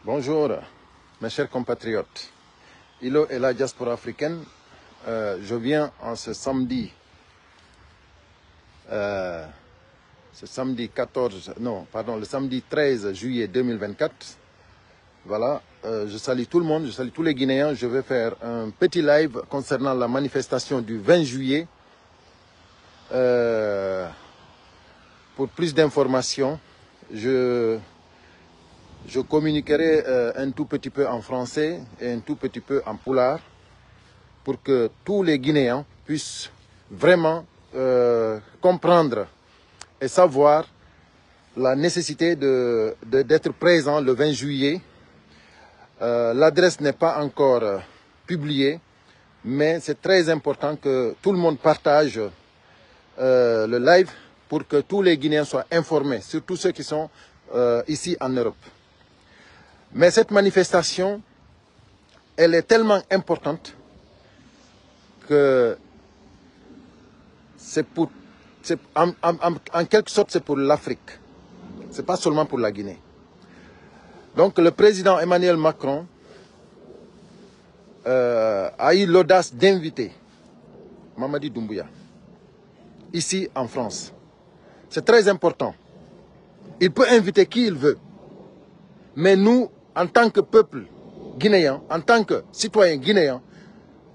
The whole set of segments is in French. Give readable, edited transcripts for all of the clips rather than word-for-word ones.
Bonjour, mes chers compatriotes. Ilo et la diaspora africaine, je viens en ce samedi 13 juillet 2024. Voilà, je salue tout le monde, je salue tous les Guinéens. Je vais faire un petit live concernant la manifestation du 20 juillet. Pour plus d'informations, je communiquerai un tout petit peu en français et un tout petit peu en pulaar pour que tous les Guinéens puissent vraiment comprendre et savoir la nécessité d'être présent le 20 juillet. L'adresse n'est pas encore publiée, mais c'est très important que tout le monde partage le live pour que tous les Guinéens soient informés, surtout ceux qui sont ici en Europe. Mais cette manifestation, elle est tellement importante que en quelque sorte, c'est pour l'Afrique. Ce n'est pas seulement pour la Guinée. Donc le président Emmanuel Macron a eu l'audace d'inviter Mamadi Doumbouya ici en France. C'est très important. Il peut inviter qui il veut. Mais nous, en tant que peuple guinéen, en tant que citoyens guinéens,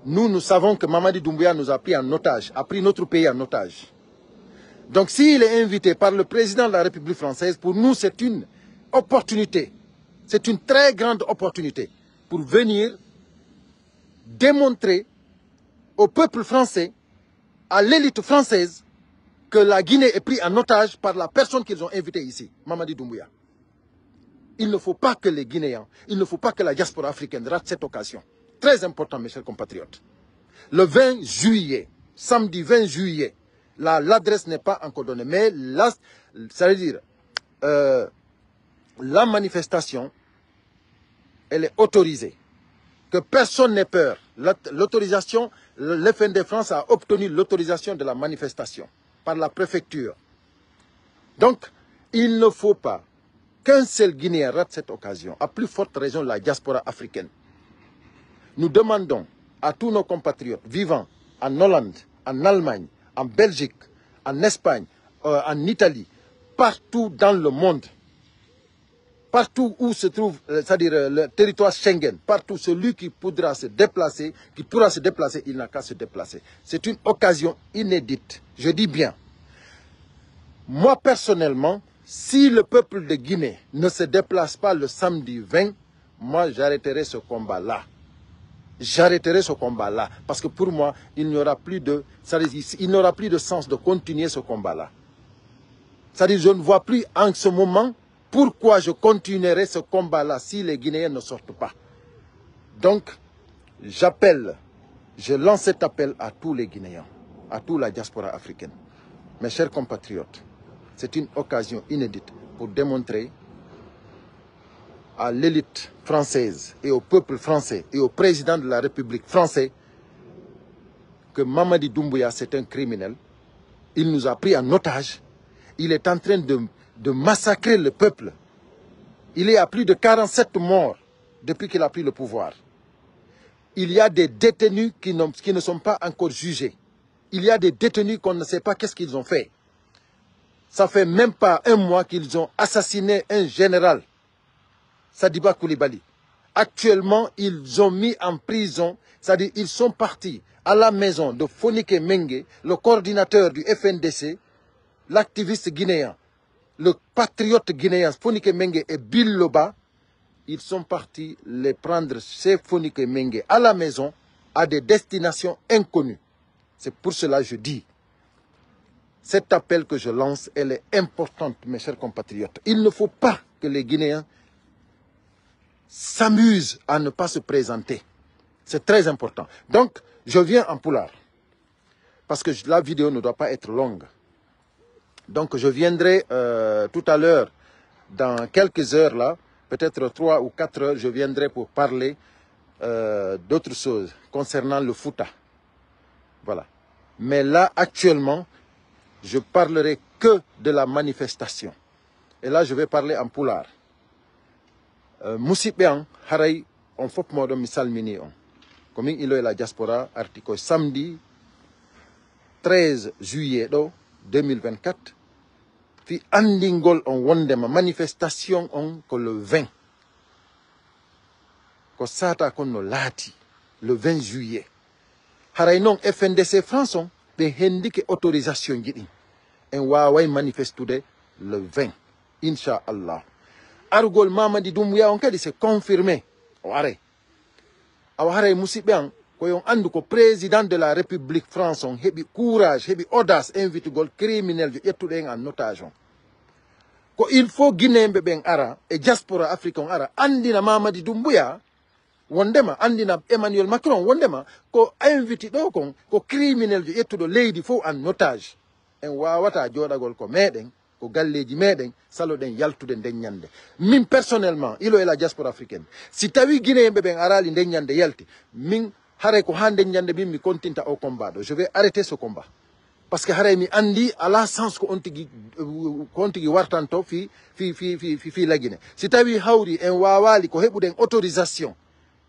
nous savons que Mamadi Doumbouya nous a pris en otage, a pris notre pays en otage. Donc s'il est invité par le président de la République française, pour nous c'est une opportunité. C'est une très grande opportunité pour venir démontrer au peuple français, à l'élite française, que la Guinée est prise en otage par la personne qu'ils ont invitée ici, Mamadi Doumbouya. Il ne faut pas que les Guinéens, il ne faut pas que la diaspora africaine rate cette occasion. Très important, mes chers compatriotes. Le 20 juillet, samedi 20 juillet, l'adresse n'est pas encore donnée, mais ça veut dire, la manifestation, elle est autorisée. Que personne n'ait peur. L'autorisation, l'FND France a obtenu l'autorisation de la manifestation par la préfecture. Donc, il ne faut pas qu'un seul Guinéen rate cette occasion, à plus forte raison la diaspora africaine. Nous demandons à tous nos compatriotes vivant en Hollande, en Allemagne, en Belgique, en Espagne, en Italie, partout dans le monde, partout où se trouve, c'est-à-dire le territoire Schengen, partout celui qui pourra se déplacer, il n'a qu'à se déplacer. C'est une occasion inédite, je dis bien. Moi personnellement, si le peuple de Guinée ne se déplace pas le samedi 20, moi j'arrêterai ce combat-là. J'arrêterai ce combat-là. Parce que pour moi, il n'y aura plus de sens de continuer ce combat-là. C'est-à-dire, je ne vois plus en ce moment pourquoi je continuerai ce combat-là si les Guinéens ne sortent pas. Donc, je lance cet appel à tous les Guinéens, à toute la diaspora africaine. Mes chers compatriotes, c'est une occasion inédite pour démontrer à l'élite française et au peuple français et au président de la République française que Mamadi Doumbouya, c'est un criminel. Il nous a pris en otage. Il est en train de massacrer le peuple. Il y a plus de 47 morts depuis qu'il a pris le pouvoir. Il y a des détenus qui ne sont pas encore jugés. Il y a des détenus qu'on ne sait pas qu'est-ce qu'ils ont fait. Ça fait même pas un mois qu'ils ont assassiné un général, Sadiba Koulibaly. Actuellement, ils ont mis en prison, c'est-à-dire ils sont partis à la maison de Fonike Mengue, le coordinateur du FNDC, l'activiste guinéen, le patriote guinéen Fonike Mengue et Bill Loba. Ils sont partis les prendre chez Fonike Mengue à la maison à des destinations inconnues. C'est pour cela que je dis, cet appel que je lance, elle est importante, mes chers compatriotes. Il ne faut pas que les Guinéens s'amusent à ne pas se présenter. C'est très important. Donc, je viens en pulaar. Parce que la vidéo ne doit pas être longue. Donc, je viendrai tout à l'heure, dans quelques heures là, peut-être 3 ou 4 heures, je viendrai pour parler d'autres choses concernant le Fouta. Voilà. Mais là, actuellement, je parlerai que de la manifestation. Et là, je vais parler en pulaar. musidɓe an haray on fof moɗon mi salmini on komin ilo e la diaspora arti ko samedi 13 juillet ɗo 2024 fi andingol on wondema manifestation on ko le 20 ko sata kon no laati le 20 juillet haray noon FNDC France on ɓe hendike autorisation ji ɗin en waway manifestude le 20 inchallah arugol Mamadi Doumbouya on kadi c'est confirmé o are awa haray musidɓe an koyon andu ko président de la république France on heɓi courage heɓi audace invitugol criminel jo ƴettuɗo en en otage on ko il faut guinéɓe ɓen ara e diaspora afrique on ara andina Mamadi Doumbouya wondema andina Emmanuel Macron wondema ko invité ɗo kon ko criminel jo ƴettuɗo leydi fof en otage en wawata joɗagol ko meɗen ko galleji meɗen saloɗen yaltude nden ñande min personnellement ilo e la diaspora africaine si tawi guinéɓe ɓen arali nden ñande yalti min haray ko ha nden ñande min mi continta au combat ɗo je vais arrêter ce combat parce que haray mi andi ala sens ko on tigui wartanto fi laguine si tawi hawri en wawali ko heɓuɗen autorisation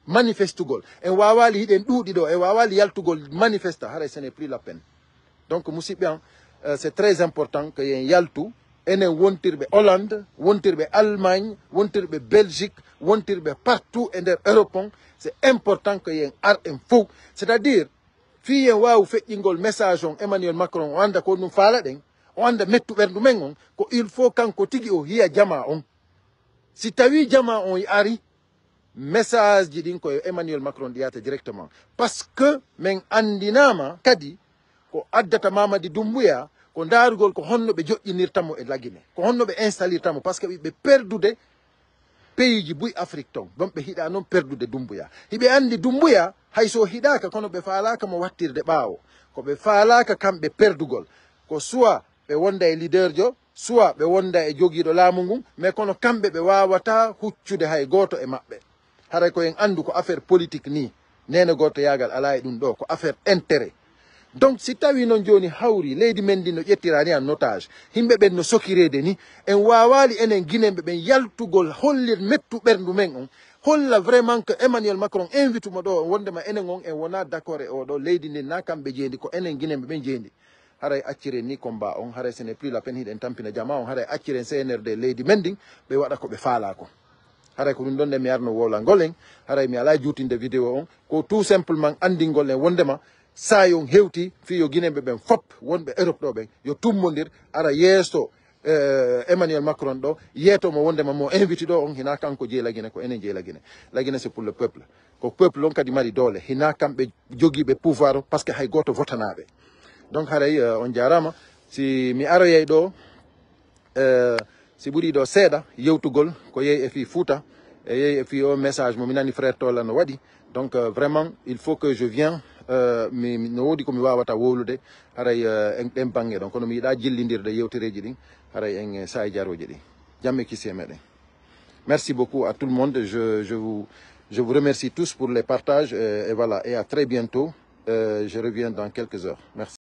manifestugol en wawali hiɗen ɗuuɗi ɗo en wawali yaltugol manifesta haray ce n'est plus la peine donc musidɓe an c'est très important que yen yaltu enen wontirɓe Hollande wontirɓe Allemagne wontirɓe Belgique wontirɓe partout e nder Europe on c'est important que yen ar en fof c'est à dire fi yen wawi feƴƴingol message on Emmanuel Macron o anda ko ɗum faala ɗen o anda mettu ɓerndu men on ko il faut kanko tigui o hiya jama on si tawi jama on ari message ji ɗin koye Emmanuel Macron ɗiyata directement parce que min andinama kadi ko addata Mamadi Doumbouya ko darugol ko honno ɓe joƴƴinirtamo e laguine ko honno ɓe installirtamo par ce que ɓe perdude pays ji buy Afrique ton don ɓe hiɗa noon perdude Doumbouya hiɓe andi Doumbouya hayso hiɗaka kono ɓe faalaka mo wattirde ɓaawo ko ɓe faalaka kamɓe perdugol ko soit ɓe wonda e leader jo soit ɓe wonda e joguiɗo laamu ngun mais kono kamɓe ɓe wawata huccude hay goto e maɓɓe haray ko en andu ko affaire politique ni nene goto yagal ala e ɗum ɗo ko affaire intérêt donc si tawi noon joni hawri leydi men ndi no ƴettirani en otage himɓe ɓen no sokirede ni en wawali enen guineɓe ɓen yaltugol hollir mettu ɓerndu men on holla vraiment que Emmanuel Macron invite mo ɗo wondema enen on en wona d' accord e oɗo leydi ndi na kamɓe jeendi ko enen guineɓe ɓen jeendi haray acciren ni combat on haray ce n'est plus la peine hiɗen tampina jama on haray acciren CNRD leydi men ndin ɓe waɗa koɓe faala ko haray ko ɗum ɗon nde mi arno wolangol en haray mi ala jutinde vidéo on ko tout simplement andingol en wondema sa yon hewti fi yo guinéɓe ɓen fop wonɓe Europe ɗo ɓen yo tummodir ara yeeso Emmanuel Macron ɗo yeetomo wondema mo invité ɗo on hina kanko jeeyi laguine ko enen jeeyi laguine laguine c'est pour le peuple ko peuple on kadi mari doole hina kamɓe joguiɓe pouvoir par ce que hay goto votanaɓe donc haray on jarama si mi aroyay ɗo si ɓuuri ɗo seeɗa yewtugol ko yeeyi e fi Fouta e yeeyi e fi o message mo mi nani frère Tola no waɗi donc vraiment il faut que je viens no woodi komi wawata wowlude haray en ɗen banggue ɗon kono mi yiiɗa jillidirde yewtereji ɗin haray en sahi jaroji ɗi jamme kisi e meɗen merci beaucoup à tout le monde je vous remercie tous pour les partages et voilà et à très bientôt je reviens dans quelques heures merci.